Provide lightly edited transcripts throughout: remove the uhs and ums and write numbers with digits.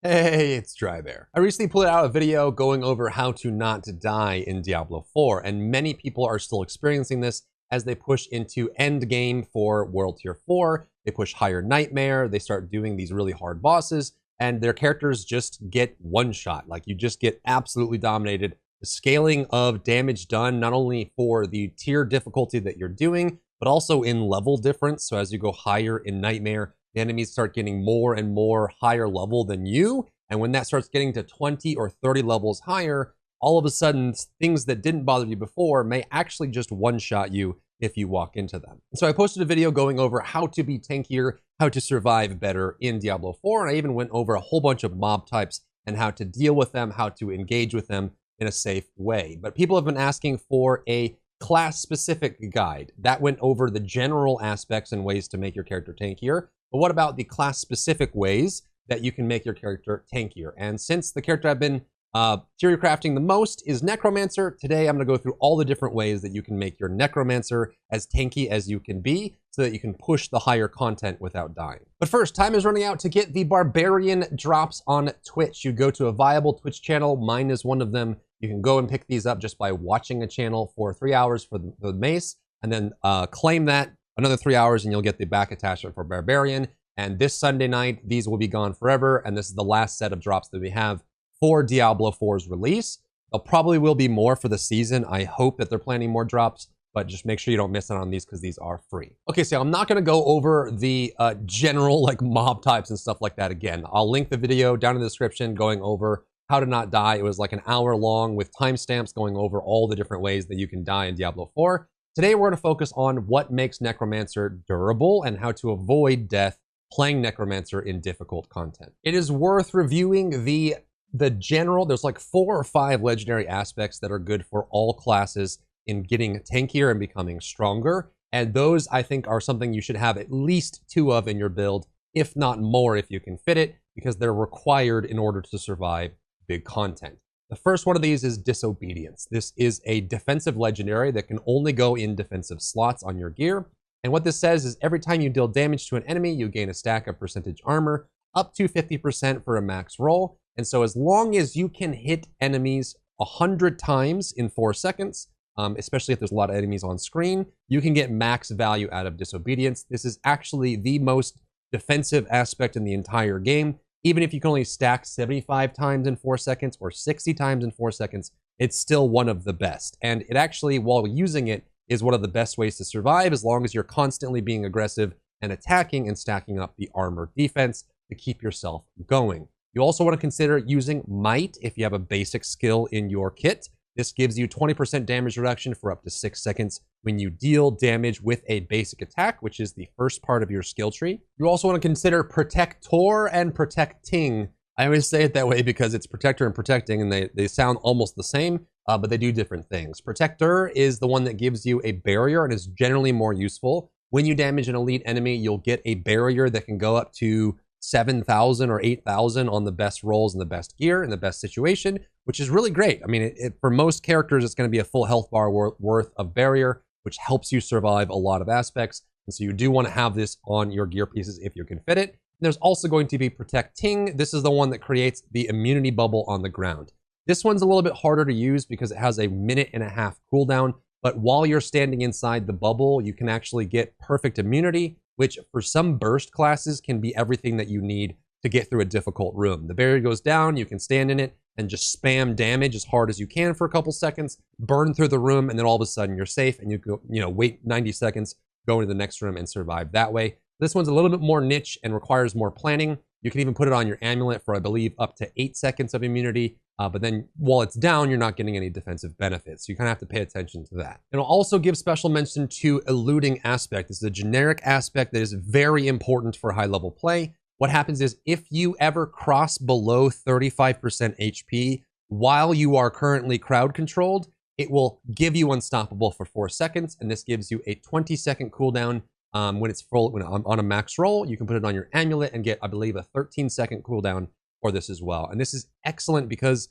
Hey, it's Drybear. I recently put out a video going over how to not die in Diablo 4, and many people are still experiencing this as they push into end game for World Tier 4. They push higher Nightmare, they start doing these really hard bosses, and their characters just get one shot. Like, you just get absolutely dominated. The scaling of damage done, not only for the tier difficulty that you're doing, but also in level difference. So as you go higher in Nightmare, the enemies start getting more and more higher level than you. And when that starts getting to 20 or 30 levels higher, all of a sudden, things that didn't bother you before may actually just one-shot you if you walk into them. So I posted a video going over how to be tankier, how to survive better in Diablo 4, and I even went over a whole bunch of mob types and how to deal with them, how to engage with them in a safe way. But people have been asking for a class-specific guide. That went over the general aspects and ways to make your character tankier. But what about the class-specific ways that you can make your character tankier? And since the character I've been theory crafting the most is Necromancer, today I'm going to go through all the different ways that you can make your Necromancer as tanky as you can be so that you can push the higher content without dying. But first, time is running out to get the Barbarian drops on Twitch. You go to a viable Twitch channel, mine is one of them. You can go and pick these up just by watching a channel for 3 hours for the mace, and then claim that another 3 hours and you'll get the back attachment for Barbarian. And this Sunday night, these will be gone forever. And this is the last set of drops that we have for Diablo 4's release. There probably will be more for the season. I hope that they're planning more drops, but just make sure you don't miss out on these because these are free. Okay, so I'm not gonna go over the general like mob types and stuff like that again. I'll link the video down in the description going over how to not die. It was like an hour long with timestamps going over all the different ways that you can die in Diablo 4. Today, we're going to focus on what makes Necromancer durable and how to avoid death playing Necromancer in difficult content. It is worth reviewing the general, there's like 4 or 5 legendary aspects that are good for all classes in getting tankier and becoming stronger. And those, I think, are something you should have at least 2 of in your build, if not more if you can fit it, because they're required in order to survive big content. The first one of these is Disobedience. This is a defensive legendary that can only go in defensive slots on your gear. And what this says is every time you deal damage to an enemy, you gain a stack of percentage armor, up to 50% for a max roll. And so as long as you can hit enemies 100 times in 4 seconds, especially if there's a lot of enemies on screen, you can get max value out of Disobedience. This is actually the most defensive aspect in the entire game. Even if you can only stack 75 times in 4 seconds or 60 times in 4 seconds, it's still one of the best. And it actually, while using it, is one of the best ways to survive as long as you're constantly being aggressive and attacking and stacking up the armor defense to keep yourself going. You also want to consider using Might if you have a basic skill in your kit. This gives you 20% damage reduction for up to 6 seconds when you deal damage with a basic attack, which is the first part of your skill tree. You also want to consider Protector and Protecting. I always say it that way because it's Protector and Protecting, and they sound almost the same, but they do different things. Protector is the one that gives you a barrier and is generally more useful. When you damage an elite enemy, you'll get a barrier that can go up to 7,000 or 8,000 on the best rolls and the best gear in the best situation, which is really great. I mean, for most characters, it's going to be a full health bar worth of barrier, which helps you survive a lot of aspects. And so you do want to have this on your gear pieces if you can fit it. And there's also going to be Protecting. This is the one that creates the immunity bubble on the ground. This one's a little bit harder to use because it has a 1.5 minute cooldown. But while you're standing inside the bubble, you can actually get perfect immunity, which for some burst classes can be everything that you need to get through a difficult room. The barrier goes down, you can stand in it and just spam damage as hard as you can for a couple seconds, burn through the room, and then all of a sudden you're safe and you go, wait 90 seconds, go into the next room and survive that way. This one's a little bit more niche and requires more planning. You can even put it on your amulet for, I believe, up to 8 seconds of immunity. But then while it's down, you're not getting any defensive benefits. So you kind of have to pay attention to that. It'll also give special mention to Eluding Aspect. This is a generic aspect that is very important for high level play. What happens is if you ever cross below 35% HP while you are currently crowd controlled, it will give you Unstoppable for 4 seconds. And this gives you a 20-second cooldown. When it's full, when on a max roll, you can put it on your amulet and get, I believe, a 13-second cooldown for this as well. And this is excellent because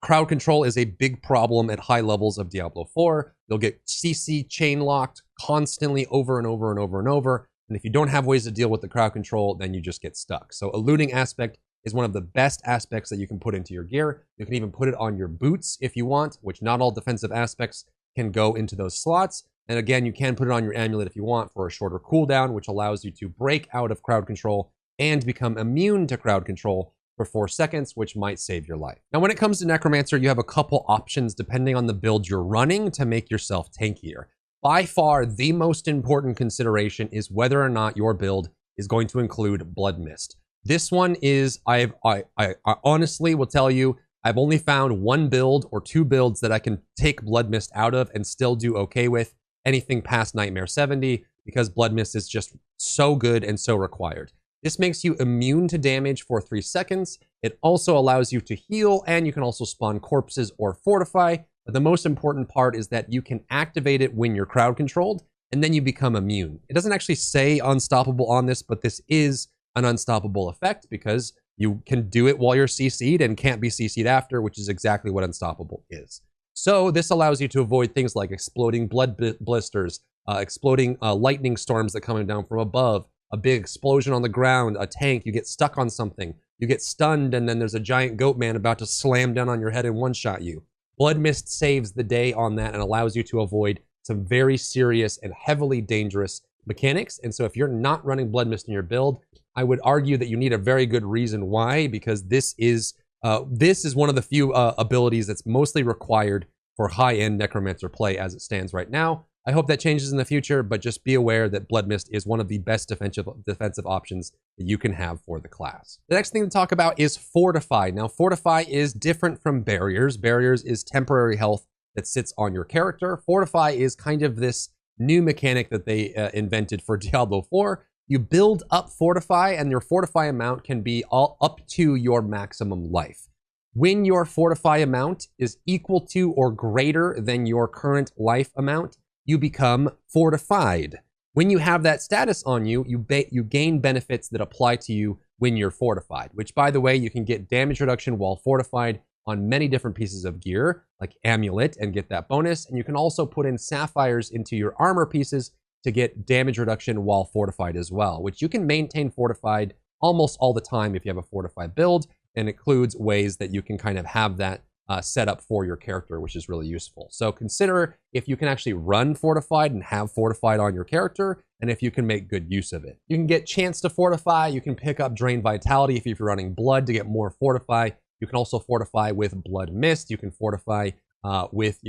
crowd control is a big problem at high levels of Diablo 4. You'll get CC chain locked constantly over and over and over and over. And if you don't have ways to deal with the crowd control, then you just get stuck. So Eluding Aspect is one of the best aspects that you can put into your gear. You can even put it on your boots if you want, which not all defensive aspects can go into those slots. And again, you can put it on your amulet if you want for a shorter cooldown, which allows you to break out of crowd control and become immune to crowd control for 4 seconds, which might save your life. Now, when it comes to Necromancer, you have a couple options depending on the build you're running to make yourself tankier. By far, the most important consideration is whether or not your build is going to include Blood Mist. This one is, I honestly will tell you, I've only found 1 build or 2 builds that I can take Blood Mist out of and still do okay with anything past Nightmare 70, because Blood Mist is just so good and so required. This makes you immune to damage for 3 seconds. It also allows you to heal, and you can also spawn corpses or fortify. But the most important part is that you can activate it when you're crowd controlled, and then you become immune. It doesn't actually say unstoppable on this, but this is an unstoppable effect because you can do it while you're CC'd and can't be CC'd after, which is exactly what unstoppable is. So this allows you to avoid things like exploding blood blisters, exploding lightning storms that come down from above, a big explosion on the ground, a tank, you get stuck on something, you get stunned, and then there's a giant goat man about to slam down on your head and one-shot you. Blood Mist saves the day on that and allows you to avoid some very serious and heavily dangerous mechanics. And so if you're not running Blood Mist in your build, I would argue that you need a very good reason why, because this is one of the few abilities that's mostly required for high-end Necromancer play as it stands right now. I hope that changes in the future, but just be aware that Blood Mist is one of the best defensive options that you can have for the class. The next thing to talk about is Fortify. Now, Fortify is different from Barriers. Barriers is temporary health that sits on your character. Fortify is kind of this new mechanic that they invented for Diablo 4. You build up Fortify, and your Fortify amount can be all up to your maximum life. When your Fortify amount is equal to or greater than your current life amount, you become fortified. When you have that status on you, you gain benefits that apply to you when you're fortified, which, by the way, you can get damage reduction while fortified on many different pieces of gear, like Amulet, and get that bonus. And you can also put in sapphires into your armor pieces to get damage reduction while fortified as well, which you can maintain fortified almost all the time if you have a fortified build, and includes ways that you can kind of have that set up for your character, which is really useful. So consider if you can actually run fortified and have fortified on your character, and if you can make good use of it. You can get chance to fortify. You can pick up drain vitality if you're running blood to get more fortify. You can also fortify with Blood Mist. You can fortify with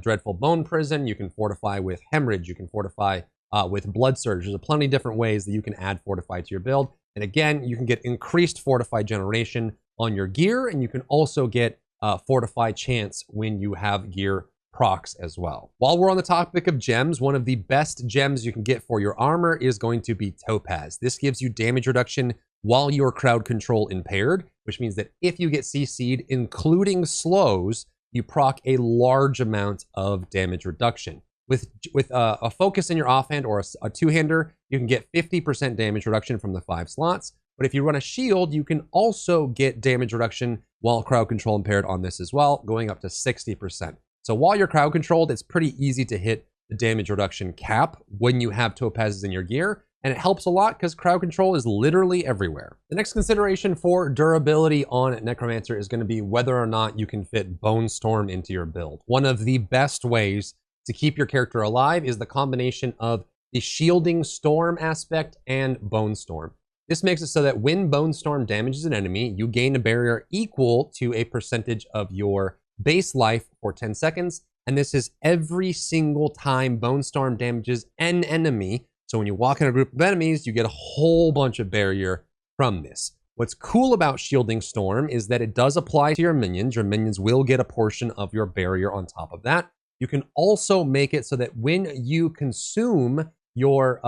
Dreadful Bone Prison. You can fortify with Hemorrhage. You can fortify with Blood Surge. There's plenty of different ways that you can add fortify to your build. And again, you can get increased fortify generation on your gear, and you can also get fortify chance when you have gear procs as well. While we're on the topic of gems, one of the best gems you can get for your armor is going to be Topaz. This gives you damage reduction while you're crowd control impaired, which means that if you get CC'd, including slows, you proc a large amount of damage reduction. With a focus in your offhand or a two-hander, you can get 50% damage reduction from the 5 slots. But if you run a shield, you can also get damage reduction while crowd control impaired on this as well, going up to 60%. So while you're crowd controlled, it's pretty easy to hit the damage reduction cap when you have topazes in your gear. And it helps a lot because crowd control is literally everywhere. The next consideration for durability on Necromancer is going to be whether or not you can fit Bone Storm into your build. One of the best ways to keep your character alive is the combination of the Shielding Storm aspect and Bone Storm. This makes it so that when Bone Storm damages an enemy, you gain a barrier equal to a percentage of your base life for 10 seconds. And this is every single time Bone Storm damages an enemy. So when you walk in a group of enemies, you get a whole bunch of barrier from this. What's cool about Shielding Storm is that it does apply to your minions. Your minions will get a portion of your barrier on top of that. You can also make it so that when you consume your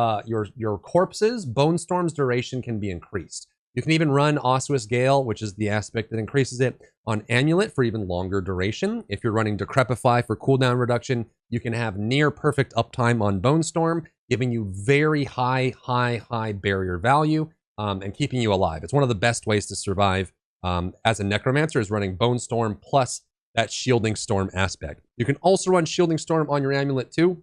corpses, Bone Storm's duration can be increased. You can even run Ossuous Gale, which is the aspect that increases it, on Amulet for even longer duration. If you're running Decrepify for cooldown reduction, you can have near perfect uptime on Bone Storm, giving you very high barrier value and keeping you alive. It's one of the best ways to survive as a Necromancer is running Bone Storm plus that Shielding Storm aspect. You can also run Shielding Storm on your Amulet too,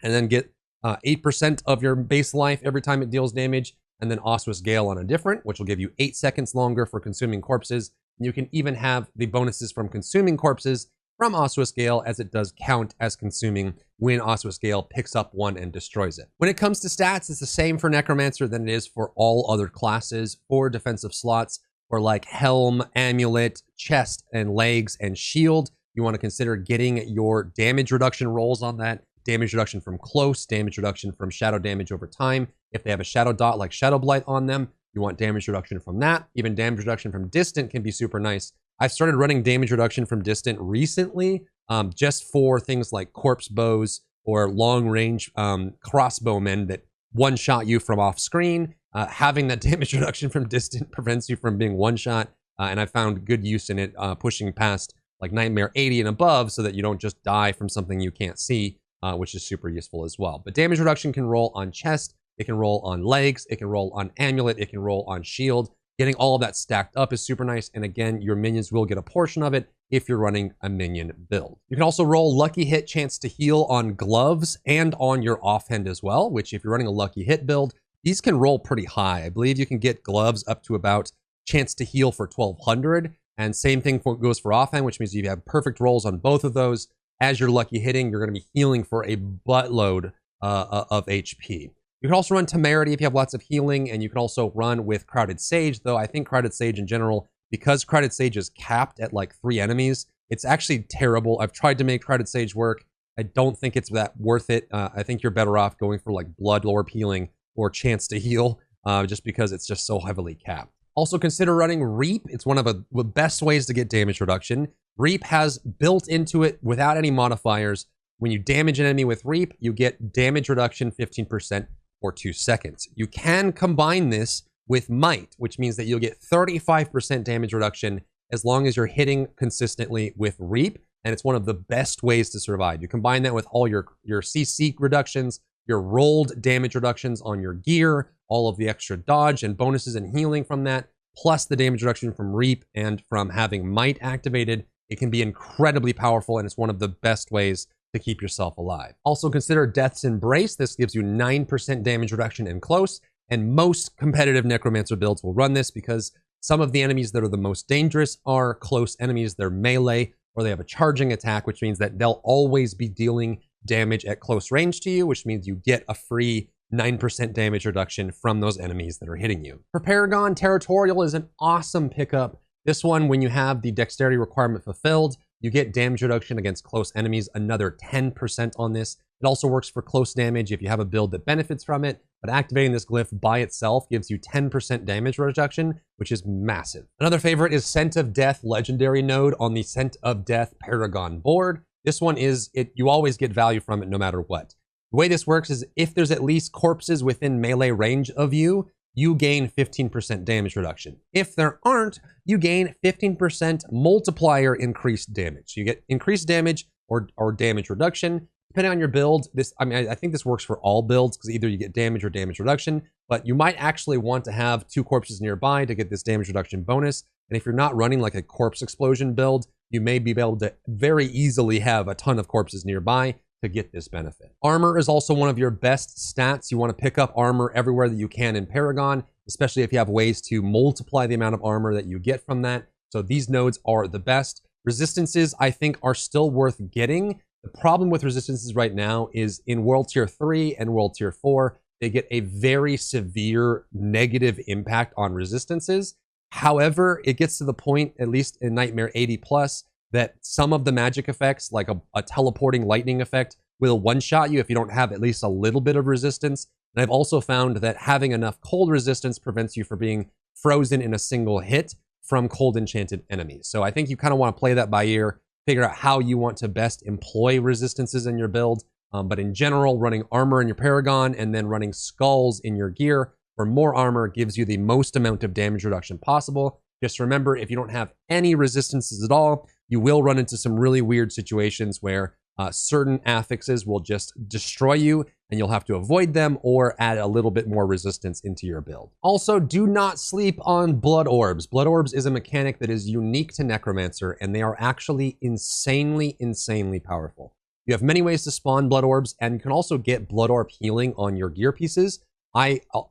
and then get 8% of your base life every time it deals damage. and then Oswist Gale on a different, which will give you 8 seconds longer for consuming corpses. And you can even have the bonuses from consuming corpses from Oswist Gale, as it does count as consuming when Oswist Gale picks up one and destroys it. When it comes to stats, it's the same for Necromancer than it is for all other classes. For defensive slots, for like Helm, Amulet, Chest, and Legs, and Shield, you want to consider getting your damage reduction rolls on that. Damage reduction from close, damage reduction from shadow damage over time. If they have a shadow dot like Shadow Blight on them, you want damage reduction from that. Even damage reduction from distant can be super nice. I've started running damage reduction from distant recently, just for things like corpse bows or long range crossbowmen that one shot you from off screen. Having that damage reduction from distant prevents you from being one shot, and I found good use in it, pushing past like Nightmare 80 and above so that you don't just die from something you can't see, which is super useful as well. But damage reduction can roll on chest, it can roll on legs, it can roll on amulet, it can roll on shield. Getting all of that stacked up is super nice, and again, your minions will get a portion of it if you're running a minion build. You can also roll lucky hit chance to heal on gloves and on your offhand as well, which if you're running a lucky hit build, these can roll pretty high. I believe you can get gloves up to about chance to heal for 1200, and same thing goes for offhand, which means you have perfect rolls on both of those. As you're lucky hitting, you're going to be healing for a buttload of HP. You can also run Temerity if you have lots of healing, and you can also run with Crowded Sage, though I think Crowded Sage in general, because Crowded Sage is capped at like 3 enemies, it's actually terrible. I've tried to make Crowded Sage work. I don't think it's that worth it. I think you're better off going for like Blood Orb healing or chance to heal, just because it's just so heavily capped. Also consider running Reap. It's one of the best ways to get damage reduction. Reap has built into it, without any modifiers, when you damage an enemy with Reap, you get damage reduction 15% for 2 seconds. You can combine this with Might, which means that you'll get 35% damage reduction as long as you're hitting consistently with Reap, and it's one of the best ways to survive. You combine that with all your CC reductions, your rolled damage reductions on your gear, all of the extra dodge and bonuses and healing from that, plus the damage reduction from Reap and from having Might activated. It can be incredibly powerful, and it's one of the best ways to keep yourself alive. Also consider Death's Embrace. This gives you 9% damage reduction in close, and most competitive Necromancer builds will run this because some of the enemies that are the most dangerous are close enemies. They're melee, or they have a charging attack, which means that they'll always be dealing damage at close range to you, which means you get a free 9% damage reduction from those enemies that are hitting you. For Paragon, Territorial is an awesome pickup. This one, when you have the dexterity requirement fulfilled, you get damage reduction against close enemies, another 10% on this. It also works for close damage if you have a build that benefits from it, but activating this glyph by itself gives you 10% damage reduction, which is massive. Another favorite is Scent of Death legendary node on the Scent of Death Paragon board. This one is, you always get value from it no matter what. The way this works is if there's at least corpses within melee range of you, you gain 15% damage reduction. If there aren't, you gain 15% multiplier increased damage. So you get increased damage or damage reduction. Depending on your build, I think this works for all builds because either you get damage or damage reduction, but you might actually want to have 2 corpses nearby to get this damage reduction bonus. And if you're not running like a corpse explosion build, you may be able to very easily have a ton of corpses nearby to get this benefit. Armor is also one of your best stats. You want to pick up armor everywhere that you can in Paragon, especially if you have ways to multiply the amount of armor that you get from that. So these nodes are the best. Resistances, I think, are still worth getting. The problem with resistances right now is in World Tier 3 and World Tier 4, they get a very severe negative impact on resistances. However, it gets to the point, at least in Nightmare 80+, that some of the magic effects, like a teleporting lightning effect, will one-shot you if you don't have at least a little bit of resistance. And I've also found that having enough cold resistance prevents you from being frozen in a single hit from cold enchanted enemies. So I think you kind of want to play that by ear, figure out how you want to best employ resistances in your build. But in general, running armor in your Paragon and then running skulls in your gear for more armor gives you the most amount of damage reduction possible. Just remember, if you don't have any resistances at all, you will run into some really weird situations where certain affixes will just destroy you and you'll have to avoid them or add a little bit more resistance into your build. Also, do not sleep on Blood Orbs. Blood Orbs is a mechanic that is unique to Necromancer, and they are actually insanely, insanely powerful. You have many ways to spawn Blood Orbs, and you can also get Blood Orb healing on your gear pieces.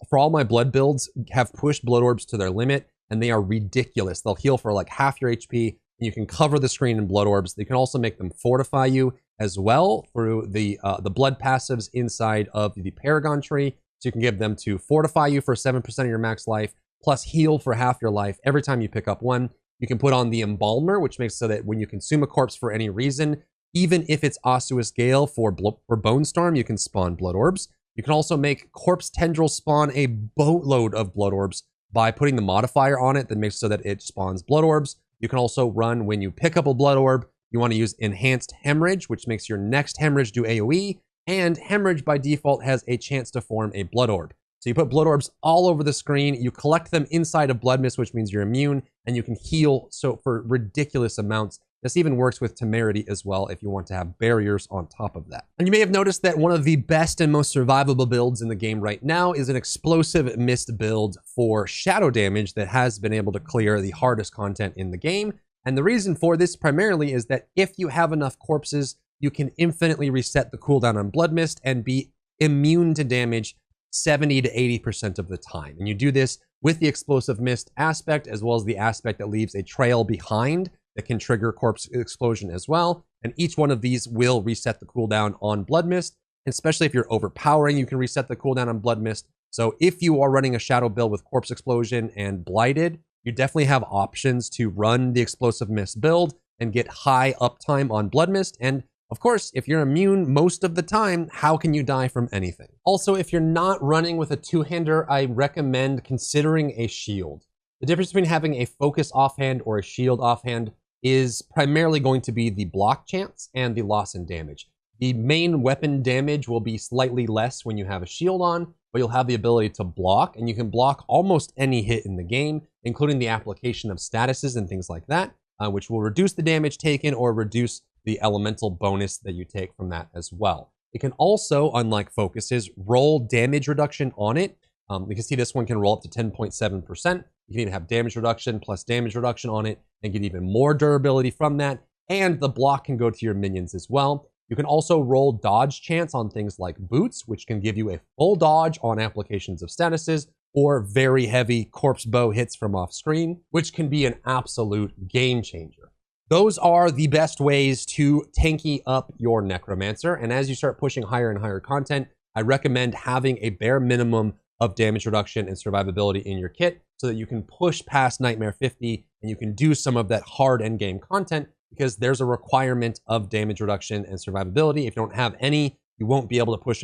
For all my blood builds, have pushed blood orbs to their limit, and they are ridiculous. They'll heal for like half your HP, and you can cover the screen in blood orbs. They can also make them fortify you as well through the blood passives inside of the Paragon tree. So you can give them to fortify you for 7% of your max life, plus heal for half your life every time you pick up one. You can put on the Embalmer, which makes so that when you consume a corpse for any reason, even if it's Ossuous Gale for Bone Storm, you can spawn blood orbs. You can also make Corpse Tendril spawn a boatload of blood orbs by putting the modifier on it that makes so that it spawns blood orbs. You can also run, when you pick up a blood orb, you want to use Enhanced Hemorrhage, which makes your next hemorrhage do AoE, and Hemorrhage by default has a chance to form a blood orb. So you put blood orbs all over the screen, you collect them inside of Blood Mist, which means you're immune, and you can heal for ridiculous amounts. This even works with Temerity as well if you want to have barriers on top of that. And you may have noticed that one of the best and most survivable builds in the game right now is an Explosive Mist build for shadow damage that has been able to clear the hardest content in the game. And the reason for this primarily is that if you have enough corpses, you can infinitely reset the cooldown on Blood Mist and be immune to damage 70 to 80% of the time. And you do this with the Explosive Mist aspect, as well as the aspect that leaves a trail behind that can trigger corpse explosion as well. And each one of these will reset the cooldown on Blood Mist. Especially if you're overpowering, you can reset the cooldown on Blood Mist. So if you are running a shadow build with Corpse Explosion and Blighted, you definitely have options to run the Explosive Mist build and get high uptime on Blood Mist. And of course, if you're immune most of the time, how can you die from anything? Also, if you're not running with a two-hander, I recommend considering a shield. The difference between having a focus offhand or a shield offhand is primarily going to be the block chance and the loss in damage. The main weapon damage will be slightly less when you have a shield on, but you'll have the ability to block, and you can block almost any hit in the game, including the application of statuses and things like that, which will reduce the damage taken or reduce the elemental bonus that you take from that as well. It can also, unlike focuses, roll damage reduction on it. You can see this one can roll up to 10.7%. You can even have damage reduction plus damage reduction on it and get even more durability from that. And the block can go to your minions as well. You can also roll dodge chance on things like boots, which can give you a full dodge on applications of statuses, or very heavy corpse bow hits from off screen, which can be an absolute game changer. Those are the best ways to tanky up your Necromancer. And as you start pushing higher and higher content, I recommend having a bare minimum of damage reduction and survivability in your kit so that you can push past Nightmare 50 and you can do some of that hard endgame content, because there's a requirement of damage reduction and survivability. If you don't have any, you won't be able to push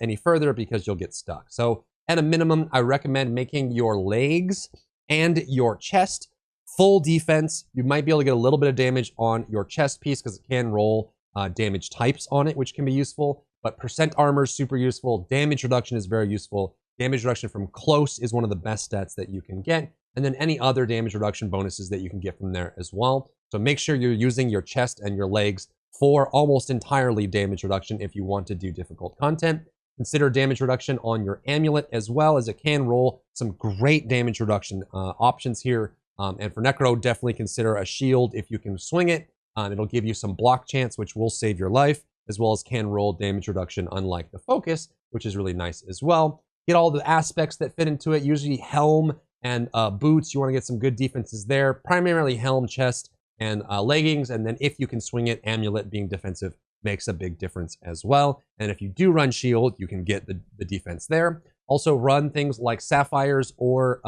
any further because you'll get stuck. So at a minimum, I recommend making your legs and your chest full defense. You might be able to get a little bit of damage on your chest piece because it can roll damage types on it, which can be useful. But percent armor is super useful. Damage reduction is very useful. Damage reduction from close is one of the best stats that you can get. And then any other damage reduction bonuses that you can get from there as well. So make sure you're using your chest and your legs for almost entirely damage reduction if you want to do difficult content. Consider damage reduction on your amulet as well, as it can roll some great damage reduction options here. And for Necro, definitely consider a shield if you can swing it. It'll give you some block chance, which will save your life, as well as can roll damage reduction, unlike the focus, which is really nice as well. Get all the aspects that fit into it, usually helm and boots. You want to get some good defenses there, primarily helm, chest, and leggings. And then if you can swing it, amulet being defensive makes a big difference as well. And if you do run shield, you can get the defense there. Also run things like sapphires or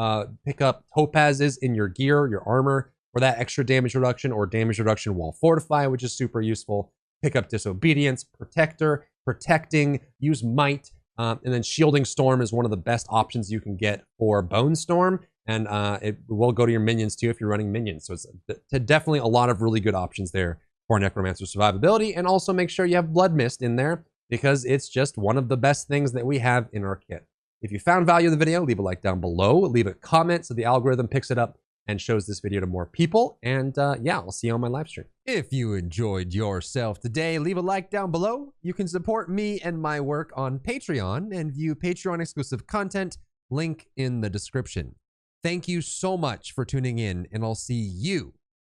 pick up topazes in your gear, your armor, for that extra damage reduction or damage reduction while fortify, which is super useful. Pick up disobedience, protector, protecting, use might, and then shielding storm is one of the best options you can get for bone storm. And it will go to your minions too if you're running minions. So it's definitely a lot of really good options there for Necromancer survivability. And also make sure you have Blood Mist in there, because it's just one of the best things that we have in our kit. If you found value in the video, leave a like down below, leave a comment so the algorithm picks it up and shows this video to more people. And yeah, I'll see you on my live stream. If you enjoyed yourself today, leave a like down below. You can support me and my work on Patreon and view Patreon exclusive content, link in the description. Thank you so much for tuning in, and I'll see you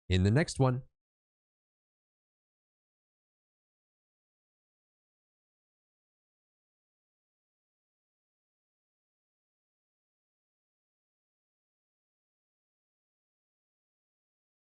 in the next one.